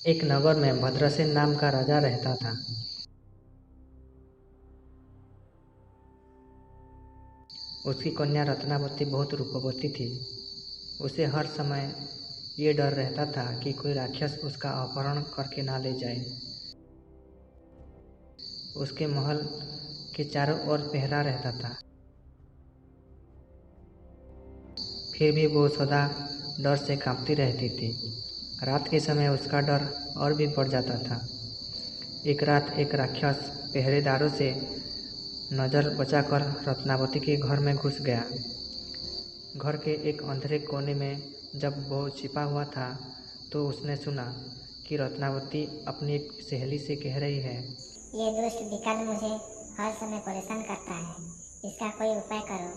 एक नगर में भद्रसेन नाम का राजा रहता था। उसकी कन्या रत्नावती बहुत रूपवती थी। उसे हर समय ये डर रहता था कि कोई राक्षस उसका अपहरण करके ना ले जाए। उसके महल के चारों ओर पहरा रहता था, फिर भी वो सदा डर से कांपती रहती थी। रात के समय उसका डर और भी बढ़ जाता था। एक रात एक राक्षस पहरेदारों से नज़र बचाकर रत्नावती के घर में घुस गया। घर के एक अंधेरे कोने में जब वो छिपा हुआ था तो उसने सुना कि रत्नावती अपनी एक सहेली से कह रही है, ये दुष्ट विकल मुझे हर समय परेशान करता है, इसका कोई उपाय करो।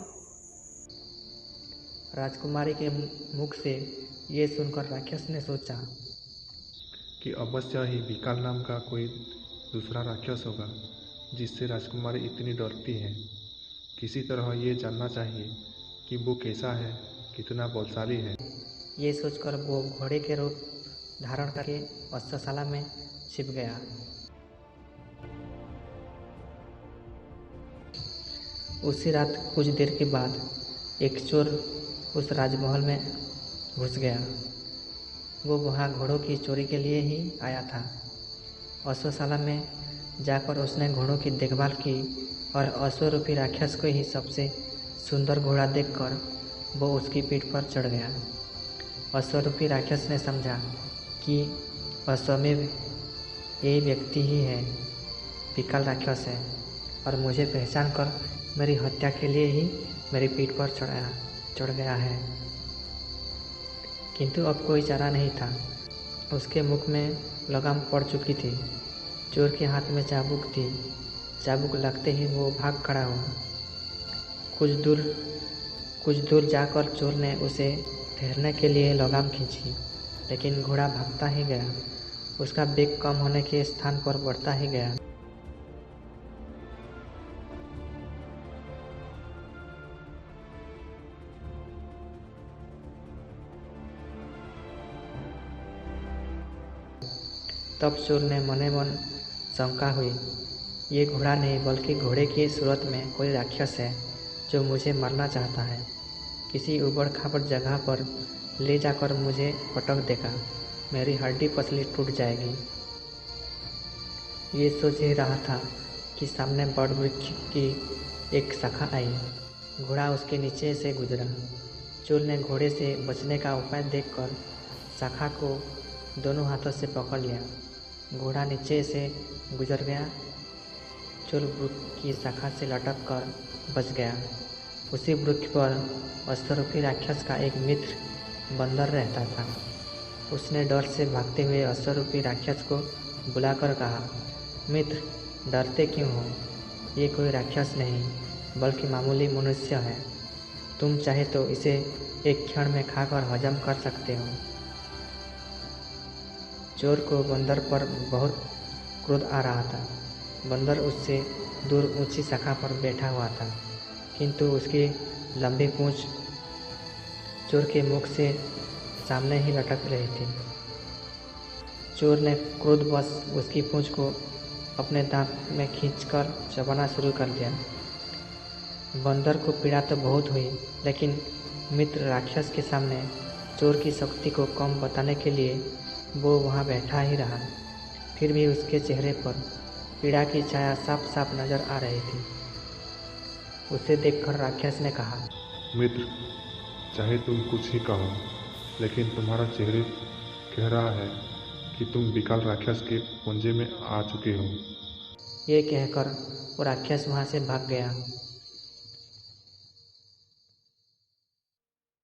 राजकुमारी के मुख से ये सुनकर राक्षस ने सोचा कि अवश्य ही विकाल नाम का कोई दूसरा राक्षस होगा जिससे राजकुमारी इतनी डरती है। किसी तरह ये जानना चाहिए कि वो कैसा है, कितना बलशाली है। ये सोचकर वो घोड़े के रूप धारण करके अश्वशाला में छिप गया। उसी रात कुछ देर के बाद एक चोर उस राजमहल में घुस गया। वो वहाँ घोड़ों की चोरी के लिए ही आया था। अश्वशाला में जाकर उसने घोड़ों की देखभाल की और अश्वरूपी राक्षस को ही सबसे सुंदर घोड़ा देखकर वो उसकी पीठ पर चढ़ गया। अश्वरूपी राक्षस ने समझा कि अश्वमेव ये व्यक्ति ही है, विकल राक्षस है और मुझे पहचान कर मेरी हत्या के लिए ही मेरी पीठ पर चढ़ गया है। किंतु अब कोई चारा नहीं था। उसके मुख में लगाम पड़ चुकी थी। चोर के हाथ में चाबुक थी। चाबुक लगते ही वो भाग खड़ा हुआ। कुछ दूर जाकर चोर ने उसे ठहरने के लिए लगाम खींची, लेकिन घोड़ा भागता ही गया। उसका वेग कम होने के स्थान पर बढ़ता ही गया। तब चोर ने मने मन शंका हुई, ये घोड़ा नहीं बल्कि घोड़े की सूरत में कोई राक्षस है जो मुझे मारना चाहता है। किसी उबड़ खाबड़ जगह पर ले जाकर मुझे पटक देगा, मेरी हड्डी पसली टूट जाएगी। ये सोच ही रहा था कि सामने बड़ वृक्ष की एक शाखा आई। घोड़ा उसके नीचे से गुजरा। चोर ने घोड़े से बचने का उपाय देखकर शाखा को दोनों हाथों से पकड़ लिया। घोड़ा नीचे से गुजर गया। चोर वृक्ष की शाखा से लटक कर बच गया। उसी वृक्ष पर अश्वरूपी राक्षस का एक मित्र बंदर रहता था। उसने डर से भागते हुए अश्वरूपी राक्षस को बुलाकर कहा, मित्र, डरते क्यों हो? ये कोई राक्षस नहीं बल्कि मामूली मनुष्य है। तुम चाहे तो इसे एक क्षण में खाकर हजम कर सकते हो। चोर को बंदर पर बहुत क्रोध आ रहा था। बंदर उससे दूर ऊंची शाखा पर बैठा हुआ था, किंतु उसकी लंबी पूंछ चोर के मुख से सामने ही लटक रही थी। चोर ने क्रोधवश उसकी पूंछ को अपने दांत में खींचकर चबाना शुरू कर दिया। बंदर को पीड़ा तो बहुत हुई, लेकिन मित्र राक्षस के सामने चोर की शक्ति को कम बताने के लिए वो वहाँ बैठा ही रहा। फिर भी उसके चेहरे पर पीड़ा की छाया साफ साफ नजर आ रही थी। उसे देखकर राक्षस ने कहा, मित्र, चाहे तुम कुछ ही कहो, लेकिन तुम्हारा चेहरे कह रहा है कि तुम विकल राक्षस के पंजे में आ चुके हो। ये कहकर वो राक्षस वहाँ से भाग गया।